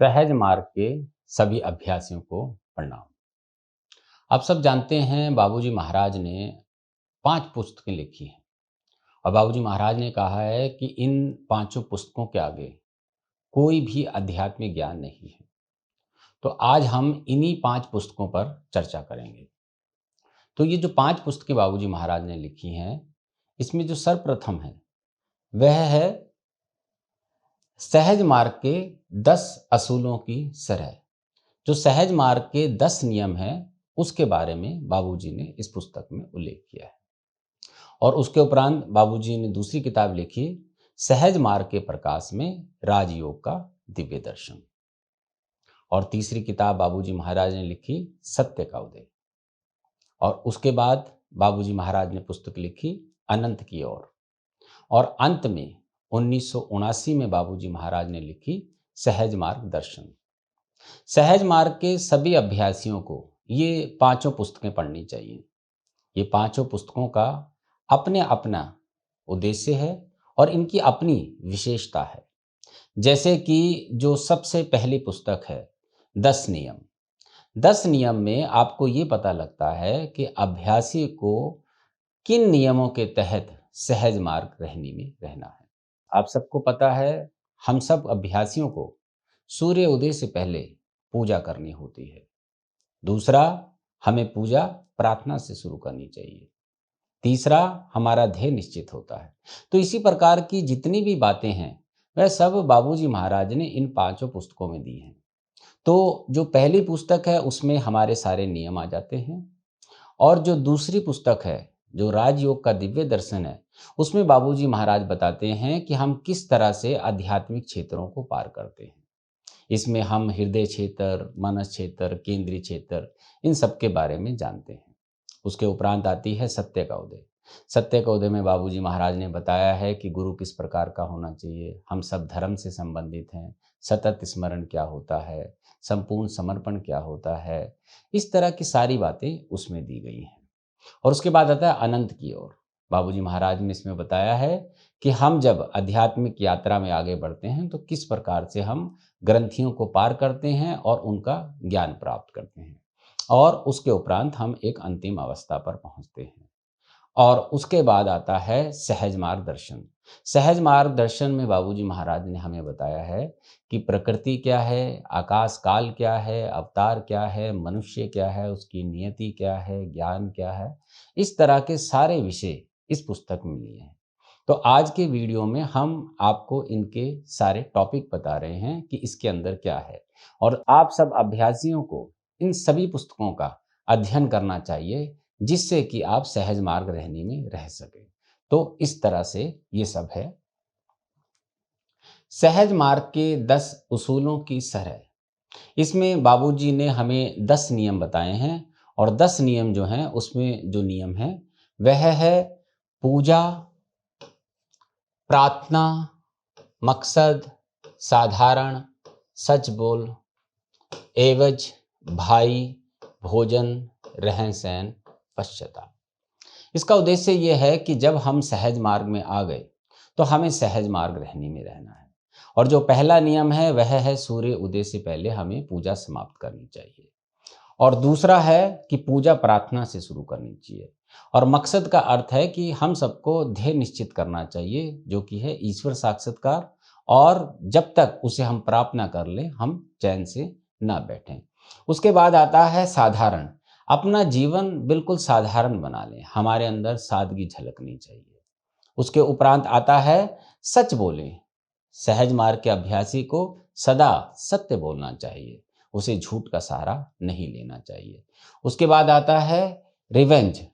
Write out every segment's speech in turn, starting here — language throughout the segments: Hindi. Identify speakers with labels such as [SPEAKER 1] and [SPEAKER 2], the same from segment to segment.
[SPEAKER 1] सहज मार्ग के सभी अभ्यासियों को प्रणाम। आप सब जानते हैं बाबूजी महाराज ने 5 पुस्तकें लिखी हैं और बाबूजी महाराज ने कहा है कि इन पाँचों पुस्तकों के आगे कोई भी आध्यात्मिक ज्ञान नहीं है। तो आज हम इन्हीं 5 पुस्तकों पर चर्चा करेंगे। तो ये जो 5 पुस्तकें बाबूजी महाराज ने लिखी हैं, इसमें जो सर्वप्रथम है, वह है सहज मार्ग के 10 असूलों की सरह। जो सहज मार्ग के 10 नियम हैं, उसके बारे में बाबूजी ने इस पुस्तक में उल्लेख किया है। और उसके उपरांत बाबूजी ने दूसरी किताब लिखी, सहज मार्ग के प्रकाश में राजयोग का दिव्य दर्शन। और तीसरी किताब बाबूजी महाराज ने लिखी, सत्य का उदय। और उसके बाद बाबूजी महाराज ने पुस्तक लिखी, अनंत की ओर। और अंत में 1979 में बाबूजी महाराज ने लिखी, सहज मार्ग दर्शन। सहज मार्ग के सभी अभ्यासियों को ये पांचों पुस्तकें पढ़नी चाहिए। ये पांचों पुस्तकों का अपने अपना उद्देश्य है और इनकी अपनी विशेषता है। जैसे कि जो सबसे पहली पुस्तक है 10 नियम। 10 नियम में आपको ये पता लगता है कि अभ्यासी को किन नियमों के तहत सहज मार्ग रहने में रहना है। आप सबको पता है, हम सब अभ्यासियों को सूर्य उदय से पहले पूजा करनी होती है। दूसरा, हमें पूजा प्रार्थना से शुरू करनी चाहिए। तीसरा, हमारा ध्येय निश्चित होता है। तो इसी प्रकार की जितनी भी बातें हैं, वह सब बाबूजी महाराज ने इन पांचों पुस्तकों में दी हैं। तो जो पहली पुस्तक है, उसमें हमारे सारे नियम आ जाते हैं। और जो दूसरी पुस्तक है, जो राजयोग का दिव्य दर्शन है, उसमें बाबूजी महाराज बताते हैं कि हम किस तरह से आध्यात्मिक क्षेत्रों को पार करते हैं। इसमें हम हृदय क्षेत्र, मानस क्षेत्र, केंद्रीय क्षेत्र, इन सब के बारे में जानते हैं। उसके उपरांत आती है सत्य का उदय। सत्य का उदय में बाबूजी महाराज ने बताया है कि गुरु किस प्रकार का होना चाहिए, हम सब धर्म से संबंधित हैं, सतत स्मरण क्या होता है, संपूर्ण समर्पण क्या होता है, इस तरह की सारी बातें उसमें दी गई हैं। और उसके बाद आता है अनंत की ओर। बाबूजी महाराज ने इसमें बताया है कि हम जब आध्यात्मिक यात्रा में आगे बढ़ते हैं तो किस प्रकार से हम ग्रंथियों को पार करते हैं और उनका ज्ञान प्राप्त करते हैं। और उसके उपरांत हम एक अंतिम अवस्था पर पहुंचते हैं। और उसके बाद आता है सहज मार्ग दर्शन। सहज मार्ग दर्शन में बाबूजी महाराज ने हमें बताया है कि प्रकृति क्या है, आकाश काल क्या है, अवतार क्या है, मनुष्य क्या है, उसकी नियति क्या है, ज्ञान क्या है, इस तरह के सारे विषय इस पुस्तक में लिए हैं। तो आज के वीडियो में हम आपको इनके सारे टॉपिक बता रहे हैं कि इसके अंदर क्या है। और आप सब अभ्यासियों को इन सभी पुस्तकों का अध्ययन करना चाहिए, जिससे कि आप सहज मार्ग रहने में रह सके। तो इस तरह से ये सब है। सहज मार्ग के 10 उसूलों की सरह। इसमें बाबूजी ने हमें 10 नियम बताए हैं। और 10 नियम जो हैं, उसमें जो नियम है वह है पूजा, प्रार्थना, मकसद, साधारण, सच बोल, एवज, भाई, भोजन, रहन सहन, पश्चाताप। इसका उद्देश्य यह है कि जब हम सहज मार्ग में आ गए तो हमें सहज मार्ग रहने में रहना है। और जो पहला नियम है वह है सूर्य उदय से पहले हमें पूजा समाप्त करनी चाहिए। और दूसरा है कि पूजा प्रार्थना से शुरू करनी चाहिए। और मकसद का अर्थ है कि हम सबको ध्येय निश्चित करना चाहिए, जो कि है ईश्वर साक्षात्कार। और जब तक उसे हम प्राप्त ना कर लें, हम चैन से ना बैठें। उसके बाद आता है साधारण। अपना जीवन बिल्कुल साधारण बना लें, हमारे अंदर सादगी झलकनी चाहिए। उसके उपरांत आता है सच बोलें। सहज मार्ग के अभ्यासी को सदा सत्य बोलना चाहिए, उसे झूठ का सहारा नहीं लेना चाहिए। उसके बाद आता है रिवेंज।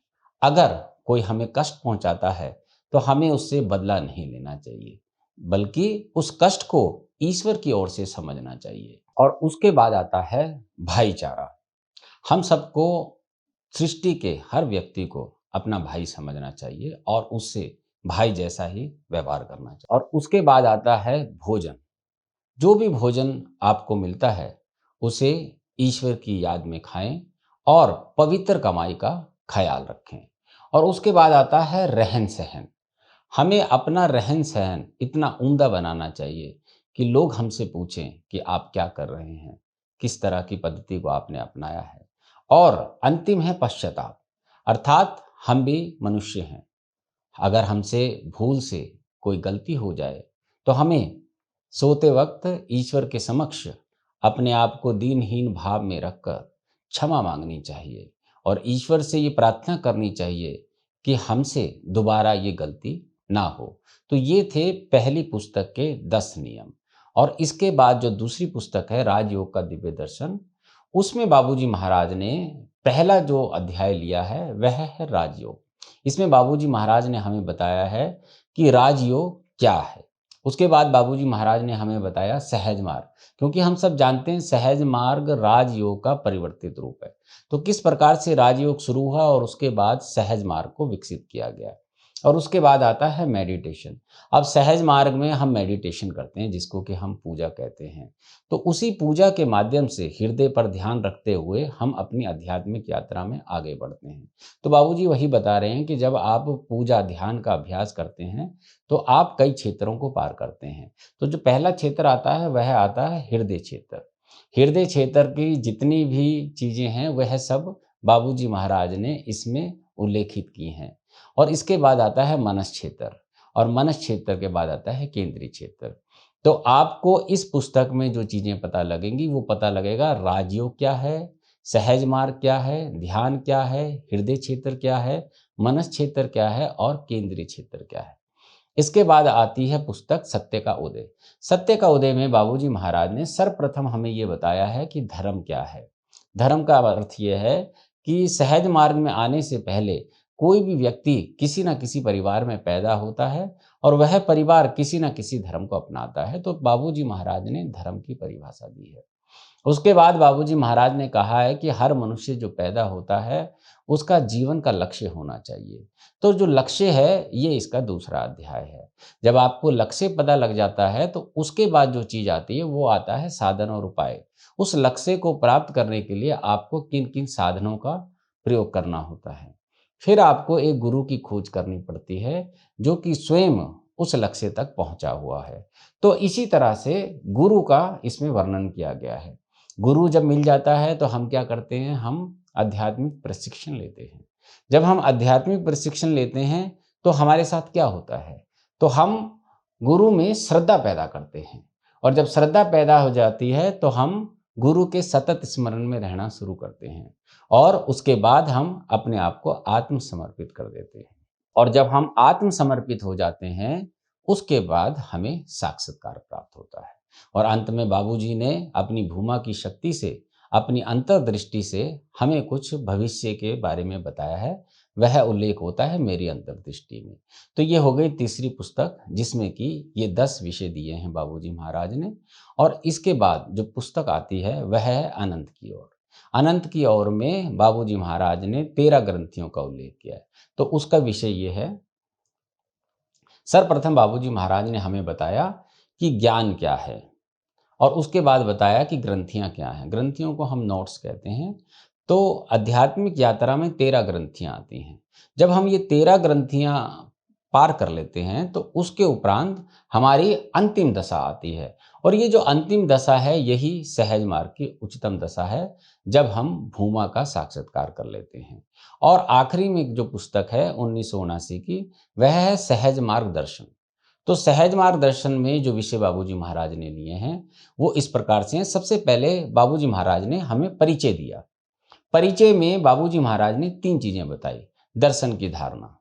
[SPEAKER 1] अगर कोई हमें कष्ट पहुंचाता है तो हमें उससे बदला नहीं लेना चाहिए, बल्कि उस कष्ट को ईश्वर की ओर से समझना चाहिए। और उसके बाद आता है भाईचारा। हम सबको, सृष्टि के हर व्यक्ति को अपना भाई समझना चाहिए और उससे भाई जैसा ही व्यवहार करना चाहिए। और उसके बाद आता है भोजन। जो भी भोजन आपको मिलता है उसे ईश्वर की याद में खाएं और पवित्र कमाई का ख्याल रखें। और उसके बाद आता है रहन सहन। हमें अपना रहन सहन इतना उम्दा बनाना चाहिए कि लोग हमसे पूछें कि आप क्या कर रहे हैं, किस तरह की पद्धति को आपने अपनाया है। और अंतिम है पश्चाताप, अर्थात हम भी मनुष्य हैं। अगर हमसे भूल से कोई गलती हो जाए तो हमें सोते वक्त ईश्वर के समक्ष अपने आप को दीनहीन भाव में रखकर क्षमा मांगनी चाहिए और ईश्वर से ये प्रार्थना करनी चाहिए कि हमसे दोबारा ये गलती ना हो। तो ये थे पहली पुस्तक के 10 नियम। और इसके बाद जो दूसरी पुस्तक है राजयोग का दिव्य दर्शन, उसमें बाबूजी महाराज ने पहला जो अध्याय लिया है वह है राजयोग। इसमें बाबूजी महाराज ने हमें बताया है कि राजयोग क्या है। उसके बाद बाबूजी महाराज ने हमें बताया सहज मार्ग, क्योंकि हम सब जानते हैं सहज मार्ग राजयोग का परिवर्तित रूप है। तो किस प्रकार से राजयोग शुरू हुआ और उसके बाद सहज मार्ग को विकसित किया गया। और उसके बाद आता है मेडिटेशन। अब सहज मार्ग में हम मेडिटेशन करते हैं, जिसको कि हम पूजा कहते हैं। तो उसी पूजा के माध्यम से हृदय पर ध्यान रखते हुए हम अपनी आध्यात्मिक यात्रा में आगे बढ़ते हैं। तो बाबूजी वही बता रहे हैं कि जब आप पूजा ध्यान का अभ्यास करते हैं तो आप कई क्षेत्रों को पार करते हैं। तो जो पहला क्षेत्र आता है वह आता है हृदय क्षेत्र। हृदय क्षेत्र की जितनी भी चीज़ें हैं वह सब बाबूजी महाराज ने इसमें उल्लेखित की हैं। और इसके बाद आता है मनस क्षेत्र, और मनस क्षेत्र के बाद आता है केंद्रीय क्षेत्र। तो आपको इस पुस्तक में जो चीज़ें पता लगेंगी वो पता लगेगा राजयोग क्या है, सहज मार्ग क्या है, ध्यान क्या है, हृदय क्षेत्र क्या है, मनस क्षेत्र क्या है और केंद्रीय क्षेत्र क्या है। इसके बाद आती है पुस्तक सत्य का उदय। सत्य का उदय में बाबूजी महाराज ने सर्वप्रथम हमें ये बताया है कि धर्म क्या है। धर्म का अर्थ ये है कि सहज मार्ग में आने से पहले कोई भी व्यक्ति किसी न किसी परिवार में पैदा होता है और वह परिवार किसी न किसी धर्म को अपनाता है। तो बाबूजी महाराज ने धर्म की परिभाषा दी है। उसके बाद बाबूजी महाराज ने कहा है कि हर मनुष्य जो पैदा होता है उसका जीवन का लक्ष्य होना चाहिए। तो जो लक्ष्य है ये इसका दूसरा अध्याय है। जब आपको लक्ष्य पता लग जाता है तो उसके बाद जो चीज़ आती है वो आता है साधन और उपाय। उस लक्ष्य को प्राप्त करने के लिए आपको किन किन साधनों का प्रयोग करना होता है। फिर आपको एक गुरु की खोज करनी पड़ती है जो कि स्वयं उस लक्ष्य तक पहुंचा हुआ है। तो इसी तरह से गुरु का इसमें वर्णन किया गया है। गुरु जब मिल जाता है तो हम क्या करते हैं, हम आध्यात्मिक प्रशिक्षण लेते हैं। जब हम आध्यात्मिक प्रशिक्षण लेते हैं तो हमारे साथ क्या होता है, तो हम गुरु में श्रद्धा पैदा करते हैं। और जब श्रद्धा पैदा हो जाती है तो हम गुरु के सतत स्मरण में रहना शुरू करते हैं और उसके बाद हम अपने आप को आत्मसमर्पित कर देते हैं। और जब हम आत्मसमर्पित हो जाते हैं उसके बाद हमें साक्षात्कार प्राप्त होता है। और अंत में बाबूजी ने अपनी भूमा की शक्ति से, अपनी अंतर्दृष्टि से हमें कुछ भविष्य के बारे में बताया है। वह उल्लेख होता है मेरी अंतर्दृष्टि में। तो ये हो गई तीसरी पुस्तक जिसमें कि ये 10 विषय दिए हैं बाबूजी महाराज ने। और इसके बाद जो पुस्तक आती है वह है अनंत की ओर। अनंत की ओर में बाबूजी महाराज ने 13 ग्रंथियों का उल्लेख किया है। तो उसका विषय ये है, सर्वप्रथम बाबूजी महाराज ने हमें बताया कि ज्ञान क्या है और उसके बाद बताया कि ग्रंथियाँ क्या हैं। ग्रंथियों को हम नोट्स कहते हैं। तो आध्यात्मिक यात्रा में 13 ग्रंथियाँ आती हैं। जब हम ये 13 ग्रंथियाँ पार कर लेते हैं तो उसके उपरांत हमारी अंतिम दशा आती है। और ये जो अंतिम दशा है यही सहज मार्ग की उच्चतम दशा है, जब हम भूमा का साक्षात्कार कर लेते हैं। और आखिरी में जो पुस्तक है 1979 की, वह है सहज मार्ग दर्शन। तो सहज मार्ग दर्शन में जो विषय बाबूजी महाराज ने लिए हैं वो इस प्रकार से हैं। सबसे पहले बाबूजी महाराज ने हमें परिचय दिया। परिचय में बाबूजी महाराज ने 3 चीजें बताई। दर्शन की धारणा।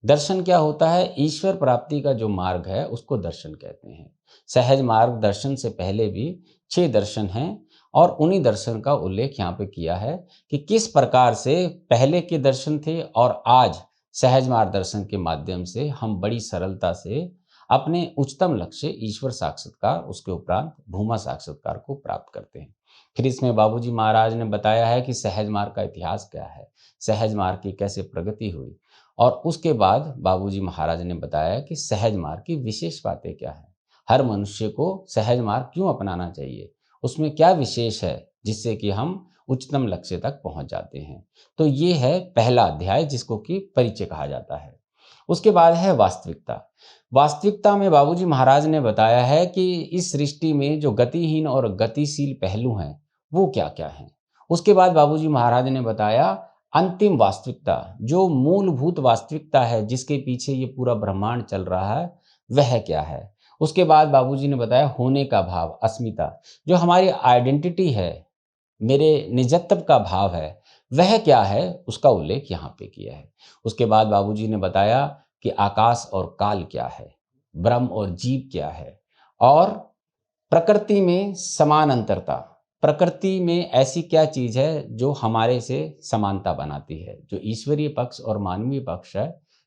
[SPEAKER 1] दर्शन क्या होता है, ईश्वर प्राप्ति का जो मार्ग है उसको दर्शन कहते हैं। सहज मार्ग दर्शन से पहले भी 6 दर्शन हैं और उन्हीं दर्शन का उल्लेख यहाँ पे किया है कि किस प्रकार से पहले के दर्शन थे और आज सहज मार्ग दर्शन के माध्यम से हम बड़ी सरलता से अपने उच्चतम लक्ष्य ईश्वर साक्षात्कार, उसके उपरांत भूमा साक्षात्कार को प्राप्त करते हैं। फिर इसमें बाबूजी महाराज ने बताया है कि सहज मार्ग का इतिहास क्या है, सहज मार्ग की कैसे प्रगति हुई। और उसके बाद बाबूजी महाराज ने बताया कि सहज मार्ग की विशेष बातें क्या है, हर मनुष्य को सहज मार्ग क्यों अपनाना चाहिए, उसमें क्या विशेष है जिससे कि हम उच्चतम लक्ष्य तक पहुंच जाते हैं। तो ये है पहला अध्याय जिसको कि परिचय कहा जाता है। उसके बाद है वास्तविकता। वास्तविकता में बाबूजी महाराज ने बताया है कि इस सृष्टि में जो गतिहीन और गतिशील पहलू हैं वो क्या क्या हैं। उसके बाद बाबूजी महाराज ने बताया अंतिम वास्तविकता, जो मूलभूत वास्तविकता है जिसके पीछे ये पूरा ब्रह्मांड चल रहा है, वह क्या है। उसके बाद बाबूजी ने बताया होने का भाव, अस्मिता, जो हमारी आइडेंटिटी है, मेरे निजत्व का भाव है, वह क्या है, उसका उल्लेख यहाँ पे किया है। उसके बाद बाबूजी ने बताया कि आकाश और काल क्या है, ब्रह्म और जीव क्या है, और प्रकृति में समान अंतरता, प्रकृति में ऐसी क्या चीज है जो हमारे से समानता बनाती है, जो ईश्वरीय पक्ष और मानवीय पक्ष है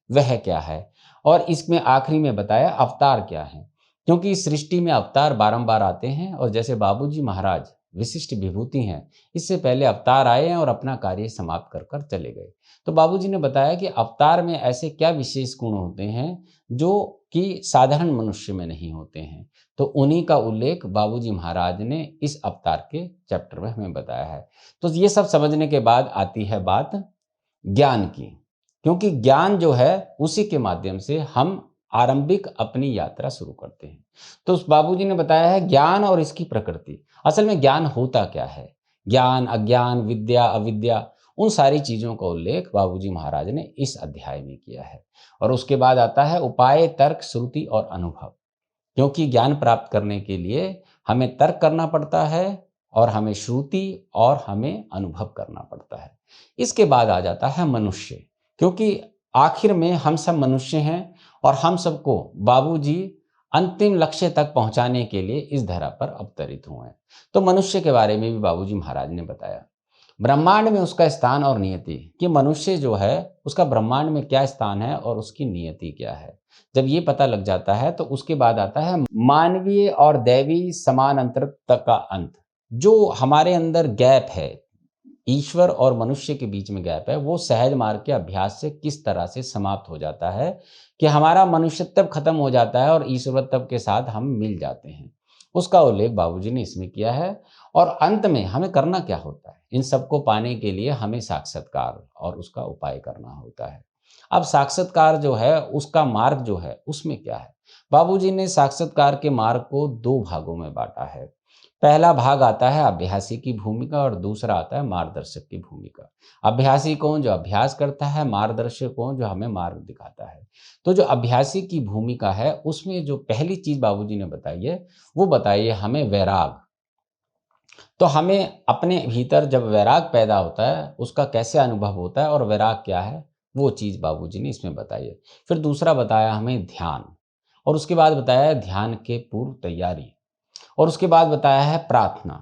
[SPEAKER 1] वह क्या है। और इसमें आखिरी में बताया अवतार क्या है, क्योंकि इस सृष्टि में अवतार बारंबार आते हैं और जैसे बाबूजी महाराज विशिष्ट विभूति हैं, इससे पहले अवतार आए हैं और अपना कार्य समाप्त कर कर चले गए। तो बाबूजी ने बताया कि अवतार में ऐसे क्या विशेष गुण होते हैं जो कि साधारण मनुष्य में नहीं होते हैं। तो उन्हीं का उल्लेख बाबूजी महाराज ने इस अवतार के चैप्टर में हमें बताया है। तो ये सब समझने के बाद आती है बात ज्ञान की, क्योंकि ज्ञान जो है उसी के माध्यम से हम आरंभिक अपनी यात्रा शुरू करते हैं। तो उस बाबूजी ने बताया है ज्ञान और इसकी प्रकृति। असल में ज्ञान होता क्या है, ज्ञान, अज्ञान, विद्या, अविद्या, उन सारी चीजों का उल्लेख बाबूजी महाराज ने इस अध्याय में किया है। और उसके बाद आता है उपाय, तर्क, श्रुति और अनुभव, क्योंकि ज्ञान प्राप्त करने के लिए हमें तर्क करना पड़ता है और हमें श्रुति और हमें अनुभव करना पड़ता है। इसके बाद आ जाता है मनुष्य, क्योंकि आखिर में हम सब मनुष्य हैं और हम सबको बाबूजी अंतिम लक्ष्य तक पहुंचाने के लिए इस धरा पर अवतरित हुए हैं। तो मनुष्य के बारे में भी बाबूजी महाराज ने बताया, ब्रह्मांड में उसका स्थान और नियति, कि मनुष्य जो है उसका ब्रह्मांड में क्या स्थान है और उसकी नियति क्या है। जब ये पता लग जाता है तो उसके बाद आता है मानवीय और दैवी समान अंतर तक का अंत। जो हमारे अंदर गैप है, ईश्वर और मनुष्य के बीच में गैप है, वो सहज मार्ग के अभ्यास से किस तरह से समाप्त हो जाता है कि हमारा मनुष्यत्व खत्म हो जाता है और ईश्वरत्व के साथ हम मिल जाते हैं। उसका उल्लेख बाबूजी ने इसमें किया है। और अंत में हमें करना क्या होता है, इन सबको पाने के लिए हमें साक्षात्कार और उसका उपाय करना होता है। अब साक्षात्कार जो है उसका मार्ग जो है उसमें क्या है, बाबूजी ने साक्षात्कार के मार्ग को दो भागों में बांटा है। पहला भाग आता है अभ्यासी की भूमिका और दूसरा आता है मार्गदर्शक की भूमिका। अभ्यासी कौन, जो अभ्यास करता है, मार्गदर्शक कौन, जो हमें मार्ग दिखाता है। तो जो अभ्यासी की भूमिका है उसमें जो पहली चीज बाबूजी ने बताई है वो बताई है हमें वैराग। तो हमें अपने भीतर जब वैराग पैदा होता है उसका कैसे अनुभव होता है और वैराग क्या है, वो चीज़ बाबूजी ने इसमें बताई है। फिर दूसरा बताया हमें ध्यान, और उसके बाद बताया है ध्यान के पूर्व तैयारी, और उसके बाद बताया है प्रार्थना,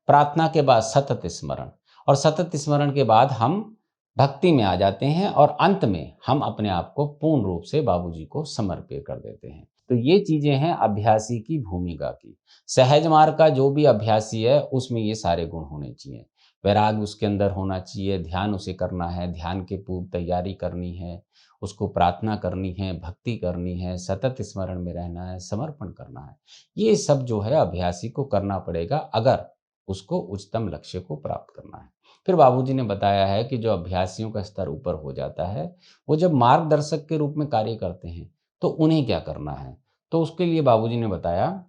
[SPEAKER 1] प्रार्थना के बाद सतत स्मरण, और सतत स्मरण के बाद हम भक्ति में आ जाते हैं और अंत में हम अपने आप को पूर्ण रूप से बाबूजी को समर्पित कर देते हैं। तो ये चीजें हैं अभ्यासी की भूमिका की। सहज मार्ग का जो भी अभ्यासी है उसमें ये सारे गुण होने चाहिए। वैराग उसके अंदर होना चाहिए, ध्यान उसे करना है, ध्यान के पूर्व तैयारी करनी है, उसको प्रार्थना करनी है, भक्ति करनी है, सतत स्मरण में रहना है, समर्पण करना है। ये सब जो है अभ्यासी को करना पड़ेगा अगर उसको उच्चतम लक्ष्य को प्राप्त करना है। फिर बाबूजी ने बताया है कि जो अभ्यासियों का स्तर ऊपर हो जाता है वो जब मार्गदर्शक के रूप में कार्य करते हैं तो उन्हें क्या करना है। तो उसके लिए बाबूजी ने बताया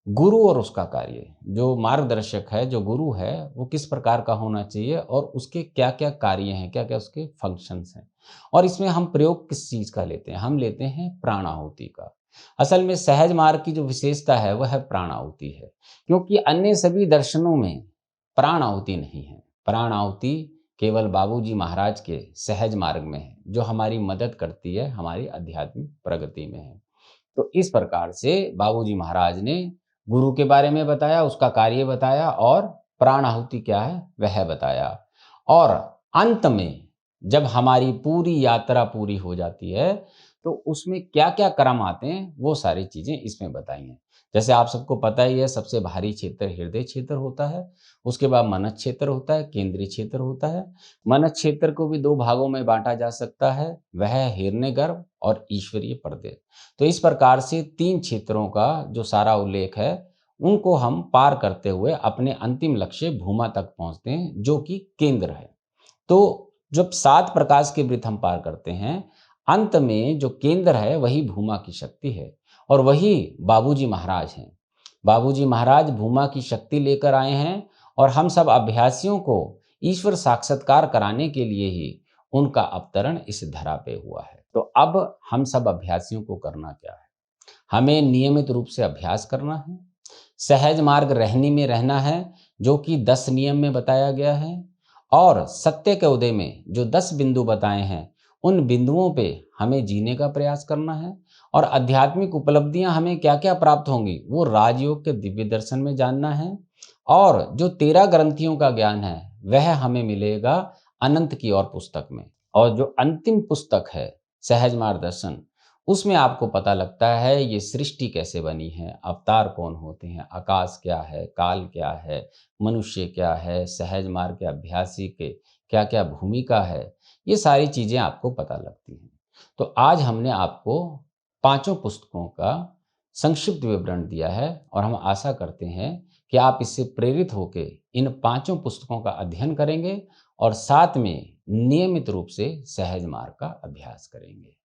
[SPEAKER 1] गुरु और उसका कार्य, जो मार्गदर्शक है, जो गुरु है, वो किस प्रकार का होना चाहिए और उसके क्या क्या कार्य हैं, क्या क्या उसके फंक्शंस हैं। और इसमें हम प्रयोग किस चीज़ का लेते हैं, हम लेते हैं प्राणाहुति का। असल में सहज मार्ग की जो विशेषता है वह है प्राणाहुति है, क्योंकि अन्य सभी दर्शनों में प्राणाहुति नहीं है। प्राणाहुति केवल बाबूजी महाराज के सहज मार्ग में है, जो हमारी मदद करती है, हमारी आध्यात्मिक प्रगति में है। तो इस प्रकार से बाबूजी महाराज ने गुरु के बारे में बताया, उसका कार्य बताया और प्राणाहुति क्या है वह बताया। और अंत में जब हमारी पूरी यात्रा पूरी हो जाती है तो उसमें क्या क्या क्रम आते हैं वो सारी चीजें इसमें बताई हैं। जैसे आप सबको पता ही है, सबसे भारी क्षेत्र हृदय क्षेत्र होता है, उसके बाद मनस क्षेत्र होता है, केंद्रीय क्षेत्र होता है। मनस क्षेत्र को भी दो भागों में बांटा जा सकता है, वह है हिरण्यगर्भ और ईश्वरीय प्रदेश। तो इस प्रकार से तीन क्षेत्रों का जो सारा उल्लेख है उनको हम पार करते हुए अपने अंतिम लक्ष्य भूमा तक पहुंचते हैं, जो कि केंद्र है। तो जब 7 प्रकाश के वृत्त हम पार करते हैं, अंत में जो केंद्र है वही भूमा की शक्ति है और वही बाबूजी महाराज हैं। बाबूजी महाराज भूमा की शक्ति लेकर आए हैं और हम सब अभ्यासियों को ईश्वर साक्षात्कार कराने के लिए ही उनका अवतरण इस धरा पे हुआ है। तो अब हम सब अभ्यासियों को करना क्या है? हमें नियमित रूप से अभ्यास करना है, सहज मार्ग रहनी में रहना है जो कि 10 नियम में बताया गया है, और सत्य के उदय में जो 10 बिंदु बताए हैं उन बिंदुओं पे हमें जीने का प्रयास करना है। और आध्यात्मिक उपलब्धियां हमें क्या क्या प्राप्त होंगी वो राजयोग के दिव्य दर्शन में जानना है। और जो 13 ग्रंथियों का ज्ञान है वह हमें मिलेगा अनंत की और पुस्तक में। और जो अंतिम पुस्तक है सहज मार्ग दर्शन, उसमें आपको पता लगता है ये सृष्टि कैसे बनी है, अवतार कौन होते हैं, आकाश क्या है, काल क्या है, मनुष्य क्या है, सहज मार्ग के अभ्यासी के क्या क्या भूमिका है, ये सारी चीज़ें आपको पता लगती हैं। तो आज हमने आपको पांचों पुस्तकों का संक्षिप्त विवरण दिया है और हम आशा करते हैं कि आप इससे प्रेरित होकर इन पांचों पुस्तकों का अध्ययन करेंगे और साथ में नियमित रूप से सहज मार्ग का अभ्यास करेंगे।